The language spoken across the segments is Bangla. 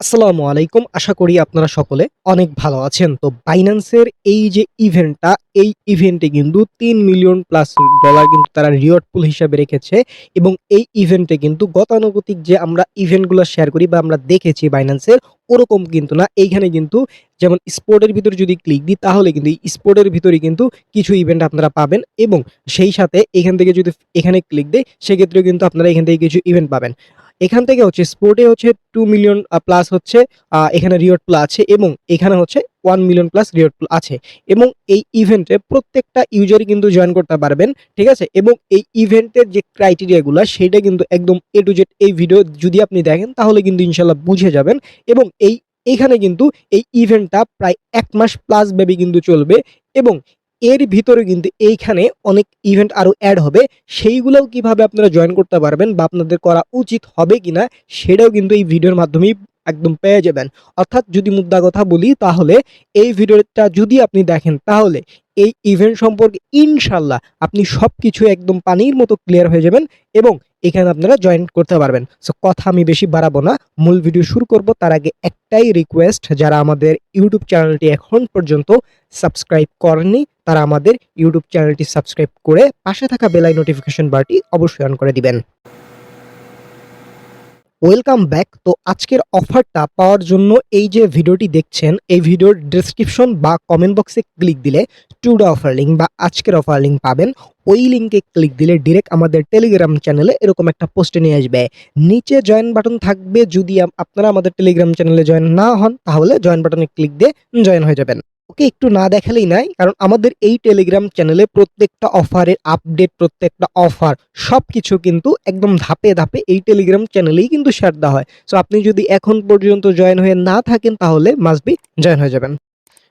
আসসালামু আলাইকুম। আশা করি আপনারা সকলে অনেক ভালো আছেন। তো বাইন্যান্সের এই যে ইভেন্টটা, এই ইভেন্টে কিন্তু $3 মিলিয়ন+ কিন্তু তারা রিওয়ার্ড পুল হিসাবে রেখেছে এবং এই ইভেন্টে কিন্তু গতানুগতিক যে আমরা ইভেন্টগুলো শেয়ার করি বা আমরা দেখেছি বাইন্যান্সের, ওরকম কিন্তু না। এইখানে কিন্তু যেমন স্পোর্টের ভিতরে যদি ক্লিক দিই তাহলে কিন্তু এই স্পোর্টের ভিতরে কিন্তু কিছু ইভেন্ট আপনারা পাবেন এবং সেই সাথে এখান থেকে যদি এখানে ক্লিক দেই সেক্ষেত্রেও কিন্তু আপনারা এখান থেকে কিছু ইভেন্ট পাবেন। এখান থেকে হচ্ছে স্পোর্টে হচ্ছে 2 মিলিয়ন প্লাস হচ্ছে এখানে রিওয়ার্ড পুল আছে এবং এখানে হচ্ছে 1 মিলিয়ন প্লাস রিওয়ার্ড পুল আছে এবং এই ইভেন্টে প্রত্যেকটা ইউজারই কিন্তু জয়েন করতে পারবেন, ঠিক আছে? এবং এই ইভেন্টের যে ক্রাইটেরিয়াগুলো সেটা কিন্তু একদম এ টু জেড এই ভিডিও যদি আপনি দেখেন তাহলে কিন্তু ইনশাল্লাহ বুঝে যাবেন এবং এইখানে কিন্তু এই ইভেন্টটা প্রায় 1 মাস প্লাস ব্যাপী কিন্তু চলবে এবং এর ভিতরে কিন্তু এইখানে অনেক ইভেন্ট আরো এড হবে। সেইগুলোও কিভাবে আপনারা জয়েন করতে পারবেন বা আপনাদের করা উচিত হবে কিনা সেটাও কিন্তু এই ভিডিওর মাধ্যমেই একদম পেয়ে যাবেন। অর্থাৎ যদি মুদ্রা কথা বলি তাহলে এই ভিডিওটা যদি আপনি দেখেন তাহলে এই ইভেন্ট সম্পর্কে ইনশাল্লাহ আপনি সবকিছু একদম পানির মতো ক্লিয়ার হয়ে যাবেন এবং এখানে আপনারা জয়েন করতে পারবেন। সো কথা আমি বেশি বাড়াবো না, মূল ভিডিও শুরু করব তার আগে একটাই রিকোয়েস্ট, যারা আমাদের ইউটিউব চ্যানেলটি এখন পর্যন্ত সাবস্ক্রাইব করেননি তারা আমাদের ইউটিউব চ্যানেলটি সাবস্ক্রাইব করে পাশে থাকা বেল আইকন নোটিফিকেশন বারটি অবশ্যই অন করে দিবেন। Welcome back. তো আজকের অফারটা পাওয়ার জন্য এই যে ভিডিওটি দেখছেন এই ভিডিওর ডেসক্রিপশন বা কমেন্ট বক্সে ক্লিক দিলে টুডে অফার লিঙ্ক বা আজকের অফার লিঙ্ক পাবেন। ওই লিঙ্কে ক্লিক দিলে ডিরেক্ট আমাদের টেলিগ্রাম চ্যানেলে এরকম একটা পোস্টে নিয়ে আসবে। নিচে জয়েন বাটন থাকবে, যদি আপনারা আমাদের টেলিগ্রাম চ্যানেলে জয়েন না হন তাহলে জয়েন বাটনে ক্লিক দিয়ে জয়েন হয়ে যাবেন। ওকে, একটু না দেখালেই নাই, কারণ আমাদের এই টেলিগ্রাম চ্যানেলে প্রত্যেকটা অফারের আপডেট, প্রত্যেকটা অফার সবকিছু কিন্তু একদম ধাপে ধাপে এই টেলিগ্রাম চ্যানেলেই কিন্তু শেয়ার দেওয়া হয়। সো আপনি যদি এখন পর্যন্ত জয়েন হয়ে না থাকেন তাহলে মাস্ট বি জয়েন হয়ে যাবেন।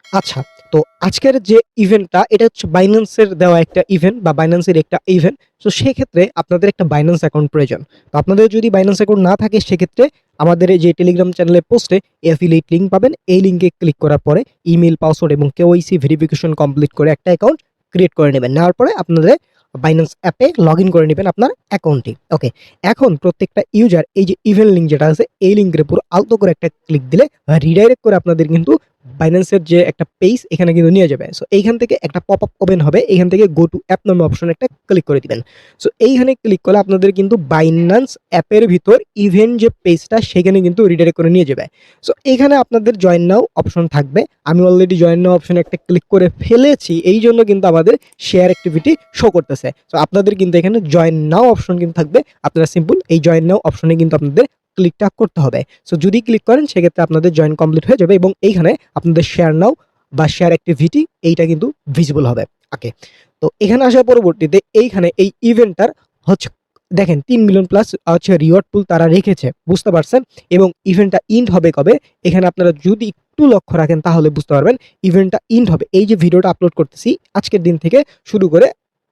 আচ্ছা, তো আজকের যে ইভেন্টটা এটা হচ্ছে বাইন্যান্সের দেওয়া একটা ইভেন্ট বা বাইন্যান্সের একটা ইভেন্ট। তো সেক্ষেত্রে আপনাদের একটা বাইন্যান্স অ্যাকাউন্ট প্রয়োজন। তো আপনাদের যদি বাইন্যান্স অ্যাকাউন্ট না থাকে সেক্ষেত্রে আমাদের এই যে টেলিগ্রাম চ্যানেলের পোস্টে অ্যাফিলিয়েট লিঙ্ক পাবেন। এই লিঙ্কে ক্লিক করার পরে ইমেল, পাসওয়ার্ড এবং কেওয়াইসি ভেরিফিকেশন কমপ্লিট করে একটা অ্যাকাউন্ট ক্রিয়েট করে নেবেন। নেওয়ার পরে আপনাদের বাইন্যান্স অ্যাপে লগ ইন করে নেবেন আপনার অ্যাকাউন্টটি। ওকে, এখন প্রত্যেকটা ইউজার এই যে ইভেন্ট লিঙ্ক যেটা আছে এই লিঙ্কের উপর আলতো করে একটা ক্লিক দিলে রিডাইরেক্ট করে আপনাদের কিন্তু বাইন্যান্সের যে একটা পেজ এখানে কিন্তু নিয়ে যাবে। সো এইখান থেকে একটা পপ আপ ওপেন হবে, এখান থেকে গো টু অ্যাপ নামে অপশন একটা ক্লিক করে দিবেন। সো এইখানে ক্লিক করলে আপনাদের কিন্তু বাইন্যান্স অ্যাপের ভিতর ইভেন্ট যে পেজটা সেখানে কিন্তু রিডাইরেক্ট করে নিয়ে যাবে। সো এখানে আপনাদের জয়েন নাও অপশন থাকবে। আমি অলরেডি জয়েন নাও অপশন একটা ক্লিক করে ফেলেছি, এই জন্য কিন্তু আমাদের শেয়ার অ্যাক্টিভিটি শো করতেছে। সো আপনাদের কিন্তু এখানে জয়েন নাও অপশন কিন্তু থাকবে। আপনারা সিম্পল এই জয়েন নাও অপশনে কিন্তু আপনাদের ক্লিকটা করতে হবে। সো যদি ক্লিক করেন সেক্ষেত্রে আপনাদের জয়েন কমপ্লিট হয়ে যাবে এবং এইখানে আপনাদের শেয়ার নাও বা শেয়ার অ্যাক্টিভিটি এইটা কিন্তু ভিজিবল হবে। ওকে, তো এখানে আসার পরবর্তীতে এইখানে এই ইভেন্টটার হচ্ছে দেখেন 3 মিলিয়ন প্লাস হচ্ছে রিওয়ার্ড পুল তারা রেখেছে, বুঝতে পারছেন? এবং ইভেন্টটা ইন্ড হবে কবে এখানে আপনারা যদি একটু লক্ষ্য রাখেন তাহলে বুঝতে পারবেন ইভেন্টটা ইন্ড হবে এই যে ভিডিওটা আপলোড করতেছি আজকের দিন থেকে শুরু করে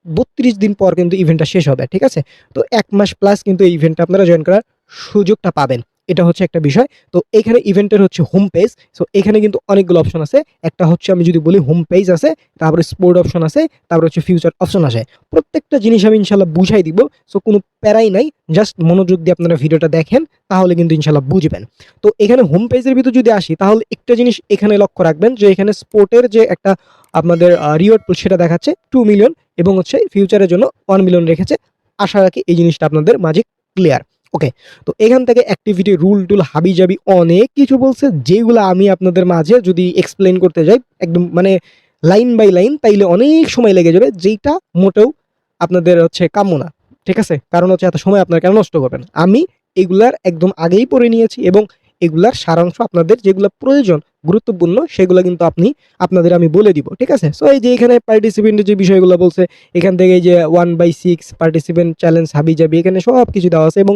32 দিন পর কিন্তু ইভেন্টটা শেষ হবে, ঠিক আছে? তো 1 মাস প্লাস কিন্তু এই ইভেন্টটা আপনারা জয়েন করার সুযোগটা পাবেন। এটা হচ্ছে একটা বিষয়। তো এখানে ইভেন্টের হচ্ছে হোম পেজ। সো এখানে কিন্তু অনেকগুলো অপশন আছে। একটা হচ্ছে আমি যদি বলি হোম পেজ আছে, তারপরে স্পোর্ট অপশন আছে, তারপরে হচ্ছে ফিউচার অপশন আছে। প্রত্যেকটা জিনিস আমি ইনশাআল্লাহ বুঝাই দিব। সো কোনো প্যারাই নাই। জাস্ট মনোযোগ দিয়ে আপনারা ভিডিওটা দেখেন তাহলে কিন্তু ইনশাআল্লাহ বুঝবেন। তো এখানে হোম পেজের ভিতর যদি আসি তাহলে একটা জিনিস এখানে লক্ষ্য রাখবেন যে এখানে স্পোর্টের যে একটা আপনাদের রিওয়ার্ড পুল সেটা দেখাচ্ছে 2 মিলিয়ন এবং হচ্ছে ফিউচারের জন্য 1 মিলিয়ন রেখেছে। আশা রাখি এই জিনিসটা আপনাদের মাঝে ক্লিয়ার। ওকে, তো এখান থেকে অ্যাক্টিভিটি রুল টুল হাবিজাবি অনেক কিছু বলছে যেগুলো আমি আপনাদের মাঝে যদি এক্সপ্লেন করতে যাই একদম মানে লাইন বাই লাইন তাইলে অনেক সময় লেগে যাবে, যেটা মোটেও আপনাদের হচ্ছে কাম্য না, ঠিক আছে? কারণ হচ্ছে এত সময় আপনারা কেন নষ্ট করবেন। আমি এগুলার একদম আগেই পড়ে নিয়েছি এবং এগুলার সারাংশ আপনাদের যেগুলো প্রয়োজন গুরুত্বপূর্ণ সেগুলো কিন্তু আপনাদের আমি বলে দিব, ঠিক আছে? সো এই যে এখানে পার্টিসিপেন্টের যে বিষয়গুলো বলছে এখান থেকে এই যে 1/6 পার্টিসিপেন্ট চ্যালেঞ্জ হাবিজাবি এখানে সব কিছু দেওয়া আছে এবং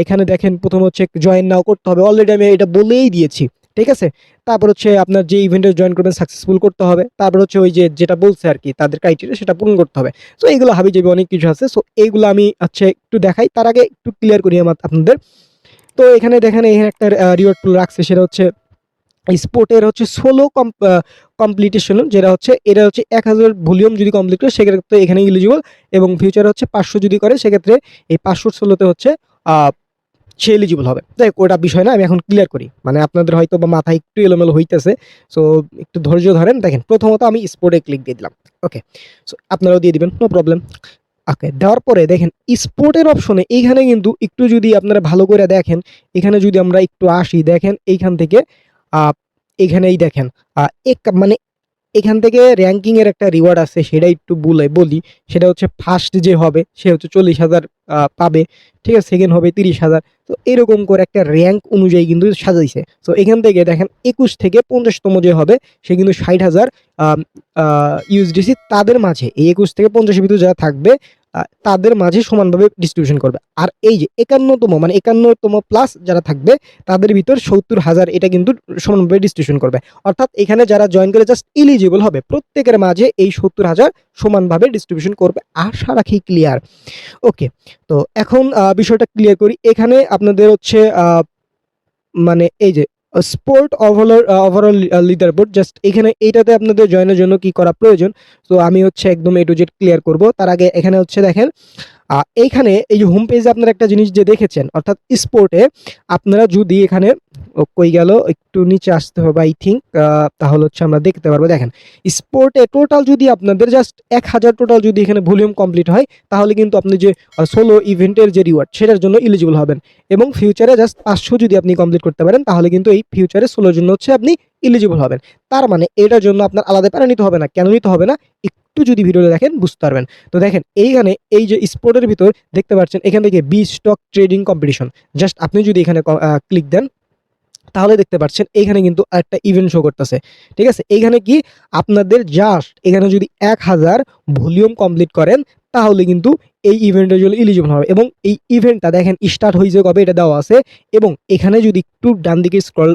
এখানে দেখেন প্রথম হচ্ছে জয়েন নাও করতে হবে, অলরেডি আমি এটা বলেই দিয়েছি, ঠিক আছে? তারপর হচ্ছে আপনার যে ইভেন্টে জয়েন করবেন সাকসেসফুল করতে হবে, তারপর হচ্ছে ওই যে যেটা বলছে আর কি তাদের ক্রাইটেরিয়া সেটা পূরণ করতে হবে। সো এইগুলো হাবিজাবি অনেক কিছু আছে। সো এইগুলো আমি হচ্ছে একটু দেখাই, তার আগে একটু ক্লিয়ার করি আপনাদের। তো এখানে দেখেন এখানে একটা রিওয়ার্ড পুল রাখছে, সেটা হচ্ছে স্পোর্টের হচ্ছে সোলো কমপ্লিটেশন, যেটা হচ্ছে এটা হচ্ছে 1000 ভলিউম যদি কমপ্লিট করে সেক্ষেত্রে এখানে ইলিজিবল এবং ফিউচার হচ্ছে 500 যদি করে সেক্ষেত্রে এই 500 সোলোতে হচ্ছে সে এলিজিবল হবে। যাই হোক, ওটা বিষয় না, আমি এখন ক্লিয়ার করি। মানে আপনাদের হয়তো বা মাথায় একটু এলোমেলো হইতেছে। সো একটু ধৈর্য ধরেন। দেখেন, প্রথমত আমি স্পোর্টে ক্লিক দিয়ে দিলাম। ওকে, সো আপনারাও দিয়ে দিবেন, নো প্রবলেম। ওকে, দেওয়ার পরে দেখেন স্পোর্টের অপশনে এইখানে কিন্তু একটু যদি আপনারা ভালো করে দেখেন, এখানে যদি আমরা একটু আসি, দেখেন এইখান থেকে আহ এখানেই দেখেন মানে এখান থেকে র্যাঙ্কিং এর একটা রিওয়ার্ড আছে, সেটা একটু বলি। সেটা হচ্ছে ফার্স্ট যে হবে সে হচ্ছে 40,000 পাবে, ঠিক আছে, সেকেন্ড হবে 30,000। তো এরকম করে একটা র্যাঙ্ক অনুযায়ী কিন্তু সাজাইছে। তো এখান থেকে দেখেন 21 থেকে 50তম যে হবে সে কিন্তু 60,000 ইউএসডিসি তাদের মাঝে, এই 21 থেকে 50-এর ভিতরে যারা থাকবে তাদের মাঝে সমানভাবে ডিস্ট্রিবিউশন করবে। আর এই যে 51তম মানে 51তম প্লাস যারা থাকবে তাদের ভিতর 70,000 এটা কিন্তু সমানভাবে ডিস্ট্রিবিউশন করবে। অর্থাৎ এখানে যারা জয়েন করে জাস্ট এলিজিবল হবে প্রত্যেকের মাঝে এই 70,000 সমানভাবে ডিস্ট্রিবিউশন করবে। আশা রাখি ক্লিয়ার। ওকে, তো এখন বিষয়টা ক্লিয়ার করি। এখানে আপনাদের হচ্ছে মানে এই যে sport overall leader board, just এখানে এইটাতে আপনাদের জয়েনের জন্য কি করা প্রয়োজন। তো আমি হচ্ছে একদম এ টু জেড ক্লিয়ার করব। তার আগে এখানে হচ্ছে দেখেন এইখানে এই যে হোম পেজে আপনারা একটা জিনিস যে দেখেছেন, অর্থাৎ স্পোর্টে আপনারা যদি এখানে কই গেল, একটু নিচে আসতে হবে আই থিঙ্ক, তাহলে হচ্ছে আমরা দেখতে পারবো। দেখেন স্পোর্টে টোটাল যদি আপনাদের জাস্ট 1,000 টোটাল যদি এখানে ভলিউম কমপ্লিট হয়, তাহলে কিন্তু আপনি যে সোলো ইভেন্টের যে রিওয়ার্ড সেটার জন্য এলিজিবল হবেন। এবং ফিউচারে জাস্ট 500 যদি আপনি কমপ্লিট করতে পারেন, তাহলে কিন্তু এই ফিউচারে সোলোর জন্য হচ্ছে আপনি এলিজিবল হবেন। তার মানে এটার জন্য আপনার আলাদা প্যারা নিতে হবে না। কেন নিতে হবে না, একটু যদি ভিডিওটা দেখেন বুঝতে পারবেন। তো দেখেন এইখানে এই যে স্পোর্টের ভিতর দেখতে পাচ্ছেন এখান থেকে B stock trading competition, just আপনি যদি এখানে ক্লিক দেন তাহলে দেখতে পাচ্ছেন এইখানে কিন্তু একটা ইভেন্ট শো করতেছে। ঠিক আছে, এইখানে কি আপনাদের জাস্ট এখানে যদি 1,000 ভলিউম কমপ্লিট করেন তাহলে কিন্তু এই ইভেন্টের জন্য এলিজিবল হবে। এবং এই ইভেন্টটা দেখেন স্টার্ট হয়েছে কবে এটা দেওয়া আছে। এবং এখানে যদি একটু ডান দিকে স্ক্রল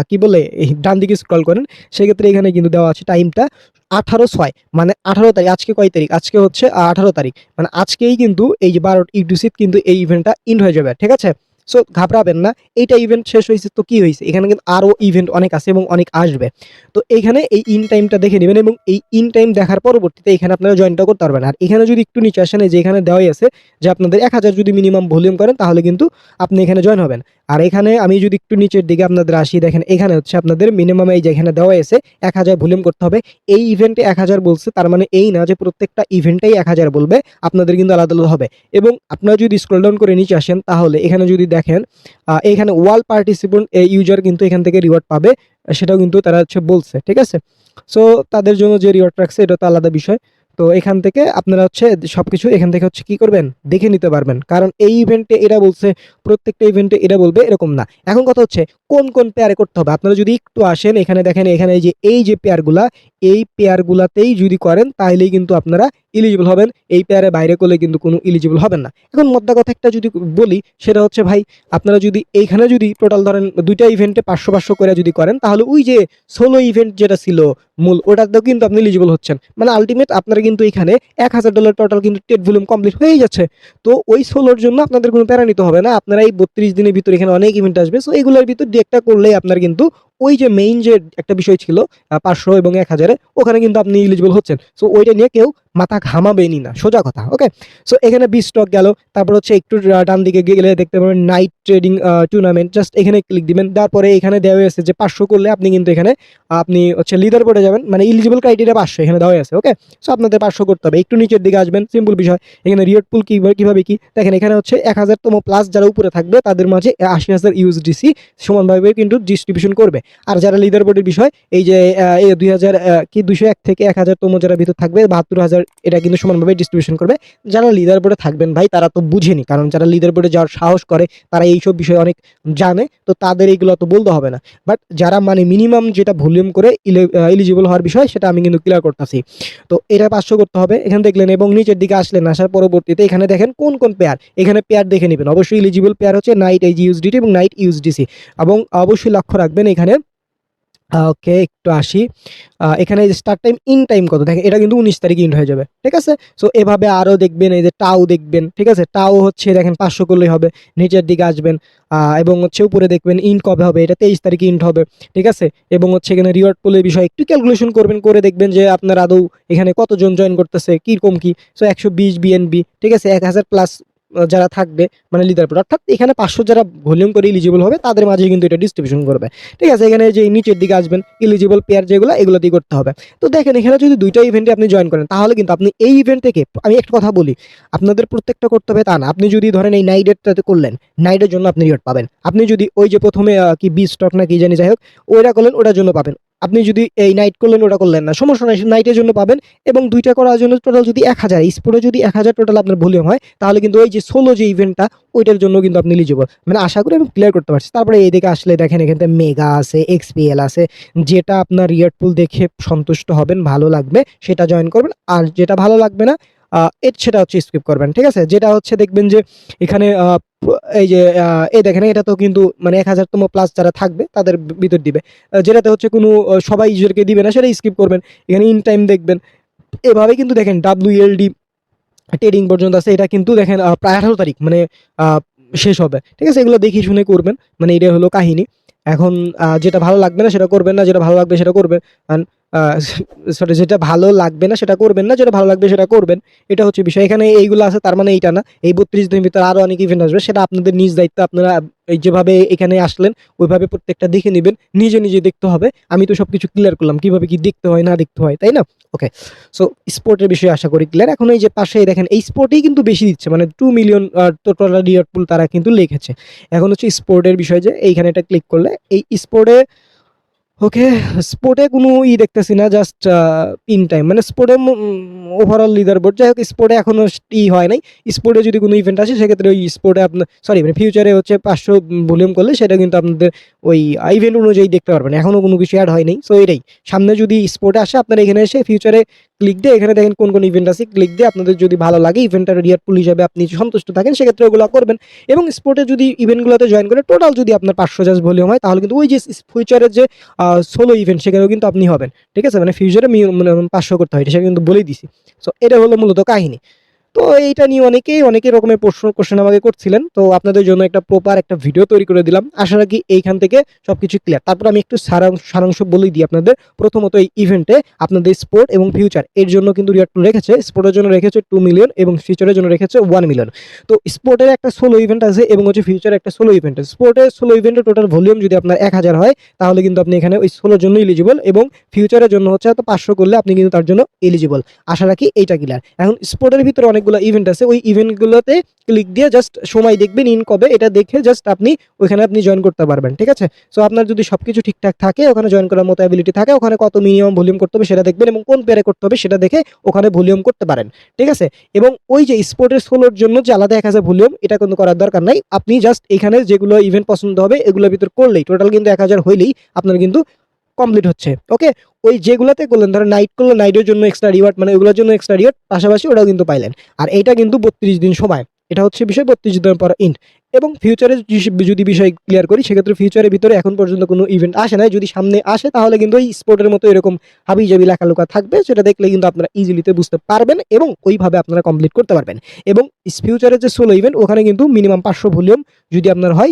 কি বলে ডান দিকে স্ক্রল করেন, সেক্ষেত্রে এখানে কিন্তু দেওয়া আছে টাইমটা 18/6, মানে 18 তারিখ। আজকে কয় তারিখ, আজকে হচ্ছে 18 তারিখ, মানে আজকেই কিন্তু এই যে 12 ইউটিউব কিন্তু এই ইভেন্টটা ইন্ড হয়ে যাবে। ঠিক আছে, সো ঘাবড়াবেন না, এইটা ইভেন্ট শেষ হয়েছে তো কি হয়েছে, এখানে কিন্তু আরও ইভেন্ট অনেক আছে এবং অনেক আসবে। তো এইখানে এই ইন টাইমটা দেখে নেবেন এবং এই ইন টাইম দেখার পরবর্তীতে এখানে আপনারা জয়েনটা করতে পারবেন। আর এখানে যদি একটু নিচে আসেন, যে এখানে দেওয়াই আছে যে আপনাদের 1,000 যদি মিনিমাম ভলিউম করেন তাহলে কিন্তু আপনি এখানে জয়েন হবেন। আর এখানে আমি যদি একটু নিচের দিকে আপনাদের আসি, দেখেন এখানে হচ্ছে আপনাদের মিনিমাম এই যে এখানে দেওয়া আছে 1,000 ভলিউম করতে হবে। এই ইভেন্টে 1,000 বলছে, তার মানে এই না যে প্রত্যেকটা ইভেন্টেই 1,000 বলবে, আপনাদের কিন্তু আলাদা আলাদা হবে। এবং আপনারা যদি স্ক্রল ডাউন করে নিচে আসেন তাহলে এখানে যদি দেখেন এখানে ওয়াল পার্টিসিপেন্ট ইউজার কিন্তু এখান থেকে রিওয়ার্ড পাবে, সেটাও কিন্তু তারা হচ্ছে বলছে। ঠিক আছে, সো তাদের জন্য যে রিওয়ার্ড রাখছে এটা তো আলাদা বিষয়। তো এখান থেকে আপনারা হচ্ছে সবকিছু এখান থেকে হচ্ছে কি করবেন, দেখে নিতে পারবেন। কারণ এই ইভেন্টে এরা বলছে, প্রত্যেকটা ইভেন্টে এরা বলবে এরকম না। এখন কথা হচ্ছে কোন কোন পেয়ারে করতে হবে। আপনারা যদি একটু আসেন এখানে দেখেন, এখানে এই যে পেয়ারগুলা, এই পেয়ারগুলাতেই যদি করেন তাহলেই কিন্তু আপনারা এলিজিবল হবেন। এই পেয়ারে বাইরে করলে কিন্তু কোনো এলিজিবল হবেন না। এখন মোদ্দা কথা একটা যদি বলি, সেটা হচ্ছে ভাই আপনারা যদি এইখানে যদি টোটাল ধরেন দুইটা ইভেন্টে 500 করে যদি করেন, তাহলে ওই যে সোলো ইভেন্ট যেটা ছিল মূল, ওটাতেও কিন্তু আপনি এলিজিবল হচ্ছেন। মানে আলটিমেট আপনারা কিন্তু এখানে $1,000 টোটাল কিন্তু টেট ভলিউম কমপ্লিট হয়ে যাচ্ছে। তো ওই সোলোর জন্য আপনাদের কোনো প্যারা নিতে হবে না। আপনারা এই 32 দিনের ভিতরে এখানে অনেক ইভেন্ট আসবে, সো এইগুলোর ভিতর দিয়ে একটা করলেই আপনার কিন্তু ওই যে মেইন যে একটা বিষয় ছিল 500 এবং 1,000, ওখানে কিন্তু আপনি এলিজিবল হচ্ছেন। সো ওইটা নিয়ে কেউ মাথা ঘামাবেনি না, সোজা কথা। ওকে, সো এখানে বি স্টক গেল। তারপর হচ্ছে একটু ডান দিকে গেলে দেখতে পাবেন নাইট ট্রেডিং টুর্নামেন্ট, জাস্ট এখানে ক্লিক দিবেন। তারপরে এখানে দেওয়া আছে যে 500 করলে আপনি কিন্তু এখানে আপনি হচ্ছে লিডার বোর্ডে যাবেন, মানে এলিজিবল ক্রাইটেরিয়া 500 এখানে দেওয়া আছে। ওকে, সো আপনাদের 500 করতে হবে। একটু নিচের দিকে আসবেন, সিম্পল বিষয়। এখানে রিওয়ার্ড পুল কিভাবে কি দেখেন, এখানে হচ্ছে 1,000তম প্লাস যারা উপরে থাকবে তাদের মাঝে 80,000 ইউএসডিসি সমানভাবে কিন্তু ডিস্ট্রিবিউশন করবে। আর যারা লিডার বোর্ডের বিষয়, এই যে 2000 কি 201 থেকে 1,000তম যারা ভিতর থাকবে 72,000, এটা কিন্তু সমানভাবে ডিস্ট্রিবিউশন করবে। যারা লিডার বোর্ডে থাকবেন ভাই তারা তো বুঝেনি, কারণ যারা লিডার বোর্ডে যাওয়ার সাহস করে তারা এইসব বিষয়ে অনেক জানে, তো তাদের এইগুলো তো বলতে হবে না। বাট যারা মানে মিনিমাম যেটা ভলিউম করে এলিজিবল হওয়ার বিষয়, সেটা আমি কিন্তু ক্লিয়ার করতেছি। তো এটা 500 করতে হবে, এখানে দেখলেন। এবং নিচের দিকে আসলেন, আসার পরবর্তীতে এখানে দেখেন কোন কোন পেয়ার, এখানে পেয়ার দেখে নেবেন। অবশ্যই এলিজিবল পেয়ার হচ্ছে নাইট ইউএসডিটি এবং নাইট ইউএসডিসি। এবং অবশ্যই লক্ষ্য রাখবেন এখানে ওকে একটু আসি, এখানে স্টার্ট টাইম ইন টাইম কত দেখেন, এটা কিন্তু 19 তারিখে ইন হয়ে যাবে। ঠিক আছে, সো এভাবে আরও দেখবেন। এই যে টাও দেখবেন, ঠিক আছে, টাও হচ্ছে দেখেন 500 করলেই হবে। নিচের দিকে আসবেন এবং হচ্ছে উপরে দেখবেন ইন কবে হবে, এটা 23 তারিখে ইন্ট হবে। ঠিক আছে, এবং হচ্ছে এখানে রিওয়ার্ড পুলের বিষয় একটু ক্যালকুলেশন করবেন, করে দেখবেন যে আপনার আদৌ এখানে কতজন জয়েন করতেছে, কীরকম কি। সো 120 বিএনবি, ঠিক আছে, 1,000 প্লাস যারা থাকবে মানে লিডার বোর্ড, অর্থাৎ এখানে 500 যারা ভলিউম করে এলিজিবল হবে তাদের মাঝে কিন্তু এটা ডিস্ট্রিবিউশন করবে। ঠিক আছে, এখানে যে নিচের দিকে আসবেন এলিজিবল পেয়ার যেগুলো এগুলোতেই করতে হবে। তো দেখেন এখানে যদি দুইটা ইভেন্টে আপনি জয়েন করেন তাহলে কিন্তু আপনি এই ইভেন্ট থেকে, আমি একটা কথা বলি, আপনাদের প্রত্যেকটা করতে হবে তা না। আপনি যদি ধরেন এই নাইটেরটাতে করলেন, নাইটের জন্য আপনি রিওয়ার্ড পাবেন। আপনি যদি ওই যে প্রথমে কি বি স্টক না কি জানি যাই হোক ওইটা করলেন ওটার জন্য পাবেন। আপনি যদি এই নাইট করলেন ওটা করলেন না, সমস্যা নাই, নাইটের জন্য পাবেন। এবং দুইটা করার জন্য টোটাল যদি 1000 স্পোর্টে যদি 1000 টোটাল আপনার ভলিউম হয় তাহলে কিন্তু ওই যে সোলো যে ইভেন্টটা ওইটার জন্য কিন্তু আপনি এলিজিবল। মানে আশা করি আমি ক্লিয়ার করতে পারছি। তারপরে এইদিকে আসলে দেখেন এখানে মেগা আছে, এক্সপিএল আছে, যেটা আপনার রিওয়ার্ড পুল দেখে সন্তুষ্ট হবেন, ভালো লাগবে সেটা জয়েন করবেন, আর যেটা ভালো লাগবে না সেটা হচ্ছে স্কিপ করবেন। ঠিক আছে, যেটা হচ্ছে দেখবেন যে এখানে এই যে এই দেখেন এটা তো কিন্তু মানে 1000তম প্লাস যারা থাকবে তাদের ভিতর দিবে, যেটাতে হচ্ছে কোনো সবাই ইউজারকে দিবে না সেটা স্কিপ করবেন। এখানে ইন টাইম দেখবেন, এভাবে কিন্তু দেখেন WLD ট্রেডিং পর্যন্ত আছে, এটা কিন্তু দেখেন প্রায় 18 তারিখ মানে শেষ হবে। ঠিক আছে, এগুলো দেখে শুনে করবেন, মানে এটা হলো কাহিনী। এখন যেটা ভালো লাগবে না সেটা করবেন না, যেটা ভালো লাগবে সেটা করবেন। সরি, যেটা ভালো লাগবে না সেটা করবেন না, যেটা ভালো লাগবে সেটা করবেন, এটা হচ্ছে বিষয়। এখানে এইগুলো আছে তার মানে এইটা না, এই 32 দিনের ভিতরে আরো অনেক ইভেন্ট আসবে, সেটা আপনাদের নিজ দায়িত্ব। আপনারা এই যেভাবে এখানে আসলেন ওইভাবে প্রত্যেকটা দেখে নেবেন, নিজে নিজে দেখতে হবে। আমি তো সবকিছু ক্লিয়ার করলাম কিভাবে কি দেখতে হয় না দেখতে হয়, তাই না? ওকে, সো স্পোর্টের বিষয়ে আশা করি ক্লিয়ার। এখন এই যে পাশেই দেখেন এই স্পোর্টেই কিন্তু বেশি দিচ্ছে, মানে 2 মিলিয়ন টোটাল রিওয়ার্ড পুল তারা কিন্তু লিখেছে। এখন হচ্ছে স্পোর্টের বিষয়, যে এইখানে এটা ক্লিক করলে এই স্পোর্টে, ওকে, স্পোর্টে কোনো দেখতেছি না, জাস্ট ইন টাইম মানে স্পোর্টে ওভারঅল লিডার বোর্ড। যাই হোক, স্পোর্টে এখনো হয় নাই। স্পোর্টে যদি কোনো ইভেন্ট আসে সেক্ষেত্রে ওই স্পোর্টে আপনার সরি মানে ফিউচারে হচ্ছে 500 ভলিউম করলে সেটা কিন্তু আপনাদের ওই ইভেন্ট অনুযায়ী দেখতে পারবেন। এখনো কোনো কিছু অ্যাড হয় নাই। সো এটাই, সামনে যদি স্পোর্টে আসে আপনারা এখানে এসে ফিউচারে ক্লিক দিয়ে এখানে দেখেন কোন কোন ইভেন্ট আছে, ক্লিক দিয়ে আপনাদের যদি ভালো লাগে ইভেন্টের রিয়ার পুল হিসাবে আপনি সন্তুষ্ট থাকেন সেক্ষেত্রে ওগুলো করবেন। এবং স্পোর্টে যদি ইভেন্টগুলোতে জয়েন করে টোটাল যদি আপনার 500 জাস্ট ভলিউম হয় তাহলে কিন্তু ওই যে ফিউচারের যে সোলো ইভেন্ট সেখানেও কিন্তু আপনি হবেন। ঠিক আছে, মানে ফিউচারে 500 করতে হয় সেটা কিন্তু বলেই দিছি। সো এটা হলো মূলত কাহিনী। তো এইটা নিয়ে অনেকেই রকমের কোশ্চেন আমাকে করছিলেন, তো আপনাদের জন্য একটা প্রপার একটা ভিডিও তৈরি করে দিলাম। আশা রাখি এইখান থেকে সবকিছু ক্লিয়ার। তারপর আমি একটু সারাংশ বলেই দিই আপনাদের। প্রথমত এই ইভেন্টে আপনাদের স্পোর্ট এবং ফিউচার এর জন্য কিন্তু রিওয়ার্ড পুল রেখেছে। স্পোর্টের জন্য রেখেছে 2 মিলিয়ন এবং ফিউচারের জন্য রেখেছে 1 মিলিয়ন। তো স্পোর্টের একটা সোলো ইভেন্ট আছে এবং হচ্ছে ফিউচারে একটা সোলো ইভেন্ট আছে। স্পোর্টের সোলো ইভেন্টের টোটাল ভলিউম যদি আপনার 1000 হয় তাহলে কিন্তু আপনি এখানে ওই সোলোর জন্য এলিজিবল, এবং ফিউচারের জন্য হচ্ছে হয়তো 500 করলে আপনি কিন্তু তার জন্য এলিজিবল। আশা রাখি এইটা ক্লিয়ার। এখন স্পোর্টের ভিতরে অনেকগুলো ইভেন্ট আছে, ওই ইভেন্টগুলোতে ক্লিক দিয়ে জাস্ট সময় দেখবেন ইন কবে, এটা দেখে জাস্ট আপনি ওইখানে আপনি জয়েন করতে পারবেন। ঠিক আছে, সো আপনার যদি সবকিছু ঠিকঠাক থাকে, ওখানে জয়েন করার মতো অ্যাবিলিটি থাকে, ওখানে কত মিনিমাম ভলিউম করতে হবে সেটা দেখবেন এবং কোন পেয়ারে করতে হবে সেটা দেখে ওখানে ভলিউম করতে পারেন। ঠিক আছে, এবং ওই যে স্পোর্টের সোলোর জন্য যে আলাদা 1000 ভলিউম এটা কিন্তু করার দরকার নাই। আপনি জাস্ট এখানে যেগুলো ইভেন্ট পছন্দ হবে এগুলোর ভিতর করলেই টোটাল কিন্তু 1000 হইলেই আপনার কিন্তু কমপ্লিট হচ্ছে। ওকে, ওই যেগুলোতে করলেন ধরেন নাইট করলে নাইটের জন্য এক্সট্রা রিওয়ার্ড, মানে ওগুলোর জন্য এক্সট্রা রিওয়ার্ড পাশাপাশি ওটাও কিন্তু পাইলেন। আর এইটা কিন্তু 32 দিন সময়, এটা হচ্ছে বিষয়, 32 দিন পর ইন্ড। এবং ফিউচারে যদি বিষয় ক্লিয়ার করি সেক্ষেত্রে ফিউচারের ভিতরে এখন পর্যন্ত কোনো ইভেন্ট আসে নাই। যদি সামনে আসে তাহলে কিন্তু ওই স্পোর্টের মতো এরকম হাবিজাবি লেখালেখা থাকবে, সেটা দেখলে কিন্তু আপনারা ইজিলিতে বুঝতে পারবেন এবং ওইভাবে আপনারা কমপ্লিট করতে পারবেন। এবং ফিউচারের যে সোলো ইভেন্ট ওখানে কিন্তু মিনিমাম 500 ভলিউম যদি আপনার হয়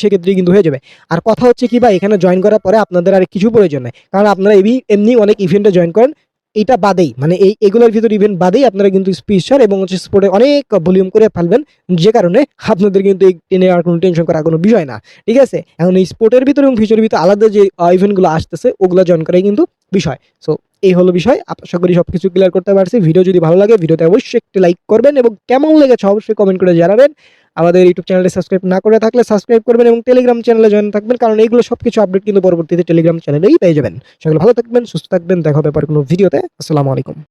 সেক্ষেত্রে কিন্তু হয়ে যাবে। আর কথা হচ্ছে কি ভাই, এখানে জয়েন করার পরে আপনাদের আর কিছু প্রয়োজন নাই, কারণ আপনারা এমনি অনেক ইভেন্টে জয়েন করেন, এটা বাদেই মানে এগুলোর ভিতর ইভেন্ট বাদেই আপনারা কিন্তু স্পিচার এবং হচ্ছে স্পোর্টে অনেক ভলিউম করে ফেলবেন, যে কারণে আপনাদের কিন্তু এই টেনে আর কোনো টেনশন করার কোনো বিষয় না। ঠিক আছে, এখন এই স্পোর্টের ভিতরে এবং ফিউচারের ভিতরে আলাদা যে ইভেন্টগুলো আসতেছে ওগুলো জয়েন করাই কিন্তু বিষয়। সো এই হলো বিষয়। আশা করি সবকিছু ক্লিয়ার করতে পারছি। ভিডিও যদি ভালো লাগে ভিডিওতে অবশ্যই একটি লাইক করবেন এবং কেমন লেগেছে অবশ্যই কমেন্ট করে জানাবেন। আমাদের ইউটিউব চ্যানেলে সাবস্ক্রাইব না করে থাকলে সাবস্ক্রাইব করবেন এবং টেলিগ্রাম চ্যানেলে জয়েন থাকবেন, কারণ এইগুলো সবকিছু আপডেট কিন্তু পরবর্তীতে টেলিগ্রাম চ্যানেলেই পেয়ে যাবেন। সকলে ভালো থাকবেন, সুস্থ থাকবেন, দেখা হবে পরে কোনো ভিডিওতে। আসসালামু আলাইকুম।